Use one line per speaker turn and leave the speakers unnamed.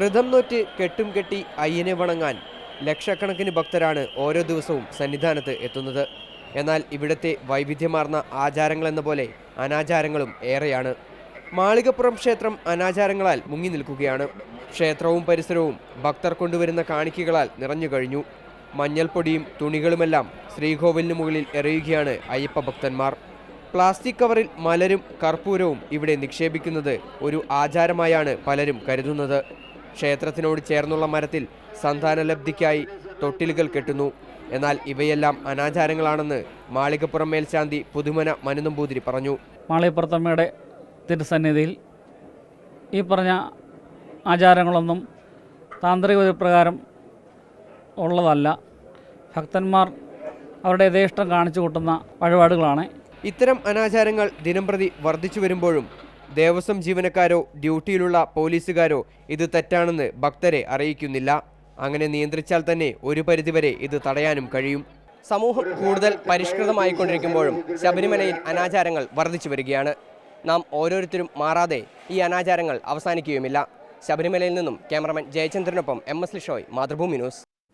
വ്രതം നോറ്റ് കെട്ടും കെട്ടി അയ്യനെ വണങ്ങാൻ ലക്ഷക്കണക്കിന് ഭക്തരാണ് ഓരോ ദിവസവും സന്നിധാനത്ത് എത്തുന്നത്. എന്നാൽ ഇവിടുത്തെ വൈവിധ്യമാർന്ന ആചാരങ്ങളെന്ന പോലെ അനാചാരങ്ങളും ഏറെയാണ്. മാളികപ്പുറം ക്ഷേത്രം അനാചാരങ്ങളാൽ മുങ്ങി നിൽക്കുകയാണ്. ക്ഷേത്രവും പരിസരവും ഭക്തർ കൊണ്ടുവരുന്ന കാണിക്കകളാൽ നിറഞ്ഞു കഴിഞ്ഞു. മഞ്ഞൾപ്പൊടിയും തുണികളുമെല്ലാം ശ്രീകോവിലിന് മുകളിൽ എറിയുകയാണ് അയ്യപ്പ ഭക്തന്മാർ. പ്ലാസ്റ്റിക് കവറിൽ മലരും കർപ്പൂരവും ഇവിടെ നിക്ഷേപിക്കുന്നത് ഒരു ആചാരമായാണ് പലരും കരുതുന്നത്. ക്ഷേത്രത്തിനോട് ചേർന്നുള്ള മരത്തിൽ സന്താനലബ്ധിക്കായി തൊട്ടിലുകൾ കെട്ടുന്നു. എന്നാൽ ഇവയെല്ലാം അനാചാരങ്ങളാണെന്ന് മാളികപ്പുറം മേൽശാന്തി പുതുമന മനുനമ്പൂതിരി പറഞ്ഞു.
മാളികപ്പുറത്തമ്മയുടെ തിരുസന്നിധിയിൽ ഈ പറഞ്ഞ ആചാരങ്ങളൊന്നും താന്ത്രിക വിധിപ്രകാരം ഉള്ളതല്ല. ഭക്തന്മാർ അവരുടെ യഥേഷ്ടം കാണിച്ചു കൂട്ടുന്ന വഴിപാടുകളാണ്.
ഇത്തരം അനാചാരങ്ങൾ ദിനംപ്രതി വർദ്ധിച്ചു വരുമ്പോഴും ദേവസ്വം ജീവനക്കാരോ ഡ്യൂട്ടിയിലുള്ള പോലീസുകാരോ ഇത് തെറ്റാണെന്ന് ഭക്തരെ അറിയിക്കുന്നില്ല. അങ്ങനെ നിയന്ത്രിച്ചാൽ തന്നെ ഒരു പരിധിവരെ ഇത് തടയാനും കഴിയും. സമൂഹം കൂടുതൽ പരിഷ്കൃതമായിക്കൊണ്ടിരിക്കുമ്പോഴും ശബരിമലയിൽ അനാചാരങ്ങൾ വർദ്ധിച്ചു വരികയാണ്. നാം ഓരോരുത്തരും മാറാതെ ഈ അനാചാരങ്ങൾ അവസാനിക്കുകയുമില്ല. ശബരിമലയിൽ നിന്നും ക്യാമറമാൻ ജയചന്ദ്രനൊപ്പം MS ലിഷോയ്, മാതൃഭൂമി ന്യൂസ്.